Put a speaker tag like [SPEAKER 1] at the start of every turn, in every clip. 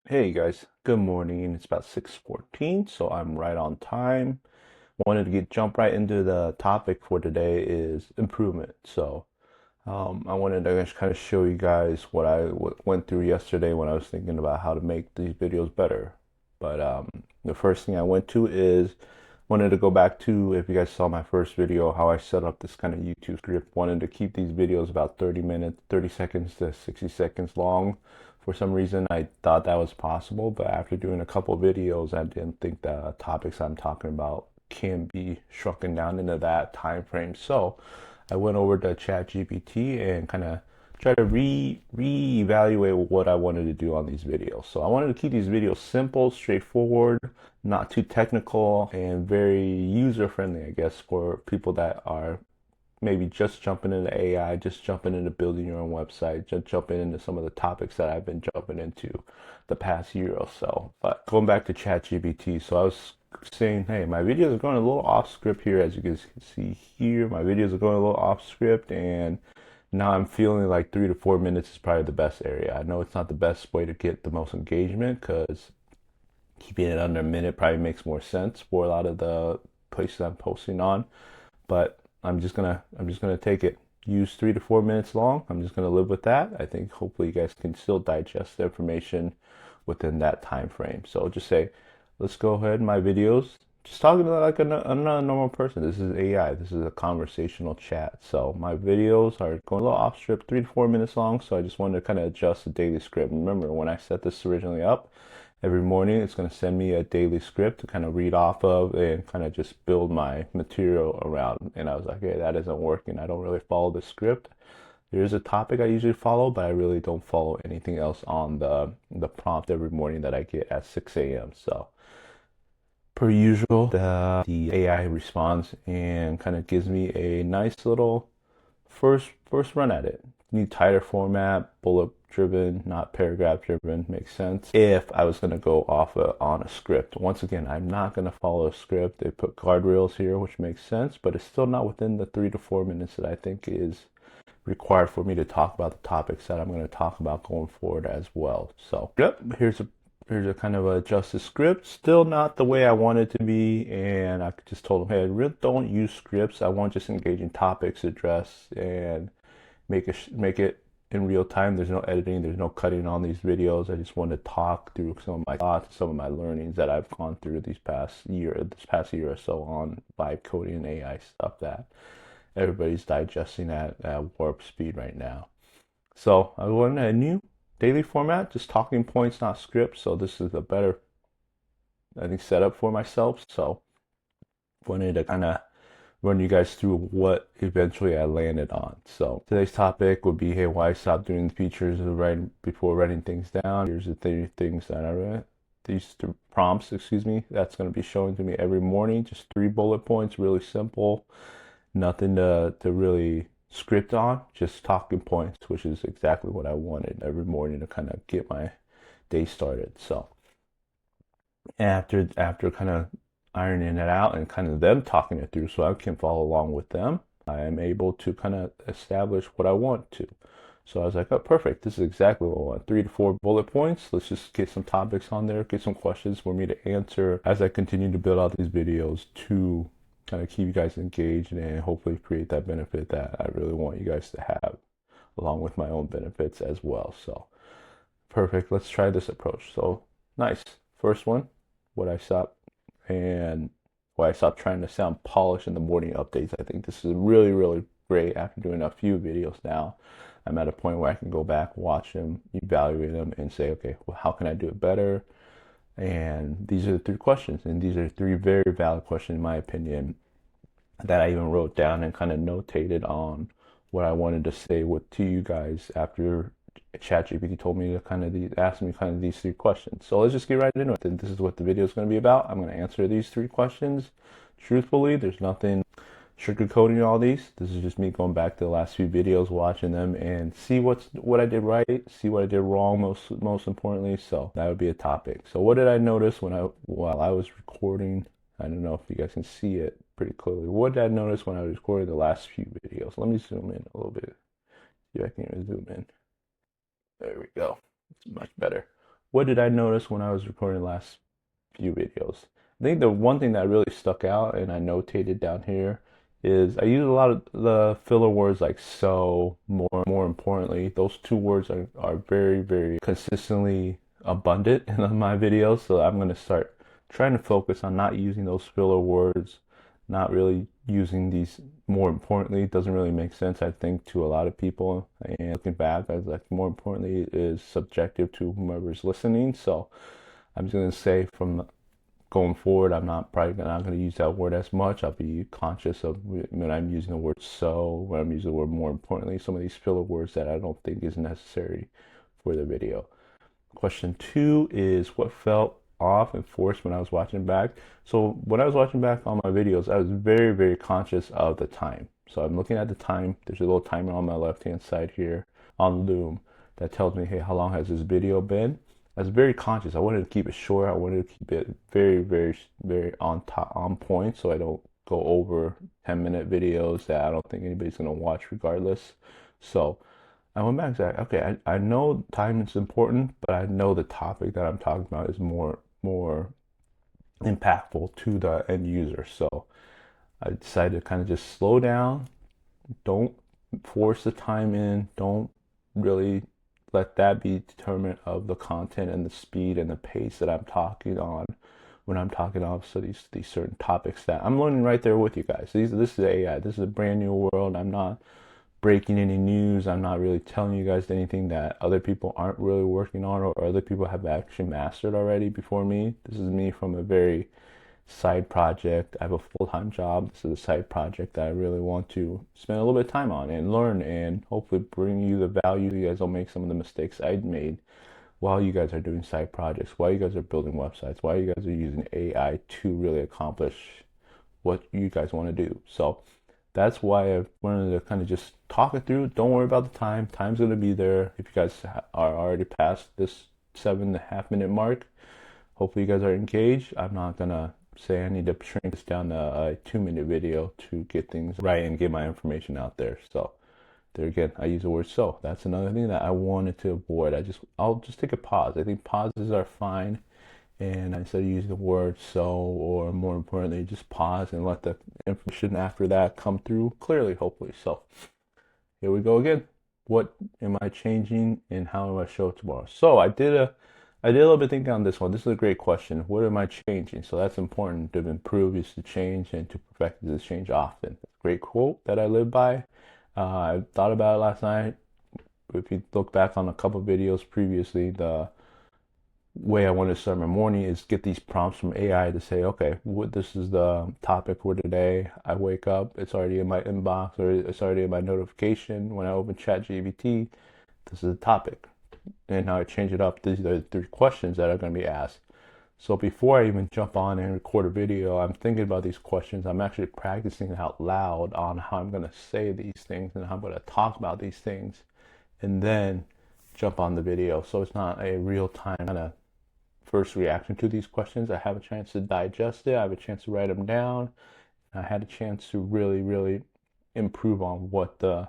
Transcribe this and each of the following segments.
[SPEAKER 1] Hey guys, good morning. It's about 6:14, so I'm right on time. Wanted to jump right into the topic for today is improvement. I wanted to just kind of show you guys what I went through yesterday when I was thinking about how to make these videos better. But the first thing I went to is wanted to go back to, if you guys saw my first video, how I set up this kind of YouTube script. Wanted to keep these videos about 30 minutes, 30 seconds to 60 seconds long. For some reason, I thought that was possible, but after doing a couple videos, I didn't think the topics I'm talking about can be shrunken down into that time frame. So I went over to ChatGPT and kind of try to reevaluate what I wanted to do on these videos. So I wanted to keep these videos simple, straightforward, not too technical, and very user friendly, I guess, for people that are maybe just jumping into AI, just jumping into building your own website, just jumping into some of the topics that I've been jumping into the past year or so. But going back to ChatGPT, so I was saying, hey, my videos are going a little off script here, as you can see here. My videos are going a little off script, and now I'm feeling like 3 to 4 minutes is probably the best area. I know it's not the best way to get the most engagement because keeping it under a minute probably makes more sense for a lot of the places I'm posting on. But I'm just gonna take it. Use 3 to 4 minutes long. I'm just gonna live with that. I think hopefully you guys can still digest the information within that time frame. So I'll just say, let's go ahead. My videos, just talking to like another normal person. This is AI. This is a conversational chat. So my videos are going a little off script, 3 to 4 minutes long. So I just wanted to kind of adjust the daily script. Remember when I set this originally up, every morning it's going to send me a daily script to kind of read off of and kind of just build my material around. And I was like, hey, that isn't working. I don't really follow the script. There's a topic I usually follow, but I really don't follow anything else on the prompt every morning that I get at 6 a.m. So per usual, the AI responds and kind of gives me a nice little first run at it. Need tighter format, bullet driven, not paragraph driven, makes sense. If I was going to go on a script, once again, I'm not going to follow a script. They put guardrails here, which makes sense, but it's still not within the 3 to 4 minutes that I think is required for me to talk about the topics that I'm going to talk about going forward as well. So, yep, here's a kind of a justice script. Still not the way I want it to be, and I just told them, hey, I really don't use scripts. I want just engaging topics addressed and make it in real time. There's no editing, there's no cutting on these videos. I just want to talk through some of my thoughts, some of my learnings that I've gone through this past year or so on vibe coding and AI stuff that everybody's digesting at warp speed right now. So I wanted a new daily format, just talking points, not scripts. So this is a better, I think, setup for myself. So wanted to kind of run you guys through what eventually I landed on. So today's topic would be, hey, why stop doing the features right before writing things down. Here's the three things that I read. These three prompts, excuse me, that's going to be showing to me every morning. Just 3 bullet points, really simple. Nothing to really script on, just talking points, which is exactly what I wanted every morning to kind of get my day started. So after kind of ironing it out and kind of them talking it through so I can follow along with them, I am able to kind of establish what I want to. So I was like, oh, perfect. This is exactly what I want. 3 to 4 bullet points. Let's just get some topics on there, get some questions for me to answer as I continue to build out these videos to kind of keep you guys engaged and hopefully create that benefit that I really want you guys to have, along with my own benefits as well. So perfect. Let's try this approach. So nice. First one, what I stopped and why I stopped trying to sound polished in the morning updates. I think this is really, really great after doing a few videos now. I'm at a point where I can go back, watch them, evaluate them, and say, okay, well, how can I do it better? And these are the 3 questions, and these are 3 very valid questions in my opinion that I even wrote down and kind of notated on what I wanted to say to you guys after ChatGPT told me to kind of ask me kind of these 3 questions. So let's just get right into it. And this is what the video is going to be about. I'm going to answer these 3 questions truthfully. There's nothing sugarcoating all these. This is just me going back to the last few videos, watching them, and see what I did right, see what I did wrong. Most importantly, so that would be a topic. So what did I notice while I was recording? I don't know if you guys can see it pretty clearly. What did I notice when I was recording the last few videos? Let me zoom in a little bit. See if I can even zoom in. There we go. It's much better. what did I notice when I was recording the last few videos? I think the one thing that really stuck out and I notated down here is I use a lot of the filler words like so, more importantly. Those two words are very, very consistently abundant in my videos. So I'm going to start trying to focus on not using those filler words, not really using these more importantly. It doesn't really make sense, I think, to a lot of people. And looking back, I was like, more importantly is subjective to whomever's listening. So I'm just going to say from going forward, I'm not probably not going to use that word as much. I'll be conscious of when I'm using the word so, when I'm using the word more importantly, some of these filler words that I don't think is necessary for the video. Question two is what felt off and forced when I was watching back. So when I was watching back on my videos, I was very, very conscious of the time. So I'm looking at the time. There's a little timer on my left-hand side here on Loom that tells me, hey, how long has this video been? I was very conscious. I wanted to keep it short. I wanted to keep it very, very, very on point, so I don't go over 10-minute videos that I don't think anybody's gonna watch regardless. So I went back and said, okay, I know time is important, but I know the topic that I'm talking about is more impactful to the end user. So I decided to kind of just slow down. Don't force the time in. Don't really let that be determinant of the content and the speed and the pace that I'm talking on when I'm talking on so these certain topics that I'm learning right there with you guys. This is AI. This is a brand new world. I'm not breaking any news. I'm not really telling you guys anything that other people aren't really working on or other people have actually mastered already before me. This is me from a very side project. I have a full-time job. This is a side project that I really want to spend a little bit of time on and learn and hopefully bring you the value. You guys don't make some of the mistakes I made while you guys are doing side projects, while you guys are building websites, while you guys are using AI to really accomplish what you guys want to do. So that's why I wanted to kind of just talk it through. Don't worry about the time. Time's going to be there. If you guys are already past this 7.5 minute mark, hopefully you guys are engaged. I'm not going to say I need to shrink this down to a 2-minute video to get things right and get my information out there. So there again, I use the word so. That's another thing that I wanted to avoid. I'll just take a pause. I think pauses are fine. And instead of using the word so, or more importantly, just pause and let the information after that come through clearly, hopefully. So here we go again. What am I changing and how do I show it tomorrow? So I did a little bit thinking on this one. This is a great question. What am I changing? So that's important. To improve is to change, and to perfect is to change often. Great quote that I live by. I thought about it last night. If you look back on a couple videos previously, the way I want to start my morning is get these prompts from AI to say, okay, this is the topic for today. I wake up, it's already in my inbox or it's already in my notification. When I open ChatGPT, this is the topic. And now I change it up. These are the 3 questions that are going to be asked. So before I even jump on and record a video, I'm thinking about these questions. I'm actually practicing out loud on how I'm going to say these things and how I'm going to talk about these things, and then jump on the video. So it's not a real time kind of first reaction to these questions. I have a chance to digest it. I have a chance to write them down. I had a chance to really, really improve on what the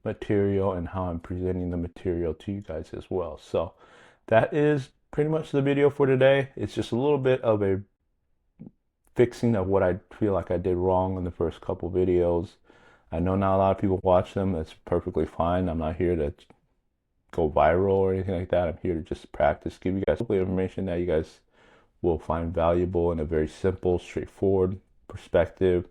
[SPEAKER 1] material and how I'm presenting the material to you guys as well. So that is pretty much the video for today. It's just a little bit of a fixing of what I feel like I did wrong in the first couple videos. I know not a lot of people watch them. That's perfectly fine. I'm not here to go viral or anything like that. I'm here to just practice, give you guys hopefully information that you guys will find valuable in a very simple, straightforward perspective.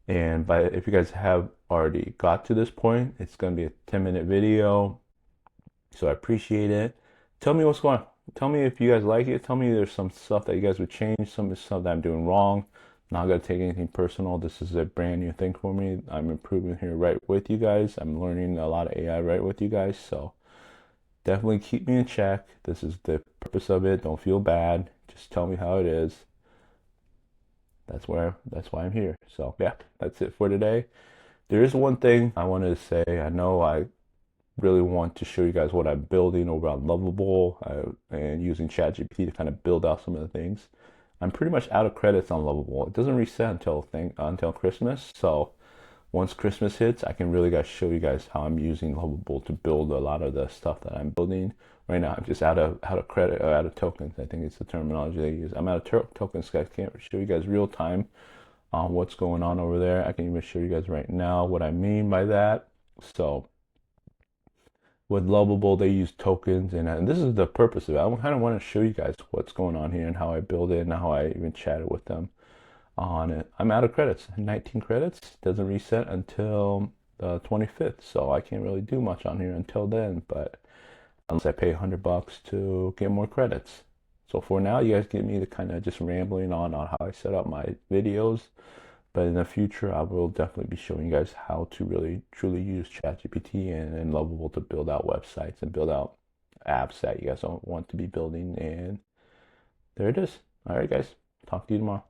[SPEAKER 1] And if you guys have already got to this point, it's going to be a 10-minute video. So I appreciate it. Tell me what's going on. Tell me if you guys like it. Tell me there's some stuff that you guys would change, some stuff that I'm doing wrong. Not going to take anything personal. This is a brand new thing for me. I'm improving here right with you guys. I'm learning a lot of AI right with you guys. So definitely keep me in check. This is the purpose of it. Don't feel bad. Just tell me how it is. That's why I'm here. So yeah, that's it for today. There is one thing I wanted to say. I know I really want to show you guys what I'm building over on Lovable and using ChatGPT to kind of build out some of the things. I'm pretty much out of credits on Lovable. It doesn't reset until Christmas. So once Christmas hits, I can really show you guys how I'm using Lovable to build a lot of the stuff that I'm building right now I'm just out of credit or out of tokens. I think it's the terminology they use. I'm out of tokens, guys. Can't show you guys real time on what's going on over there. I can even show you guys right now what I mean by that. So with Lovable, they use tokens, and this is the purpose of it. I kind of want to show you guys what's going on here and how I build it and how I even chatted with them on it. I'm out of credits, 19 credits. Doesn't reset until the 25th, so I can't really do much on here until then. But unless I pay $100 to get more credits. So for now, you guys get me the kind of just rambling on how I set up my videos. But in the future, I will definitely be showing you guys how to really truly use ChatGPT and Lovable to build out websites and build out apps that you guys don't want to be building. And there it is. All right, guys. Talk to you tomorrow.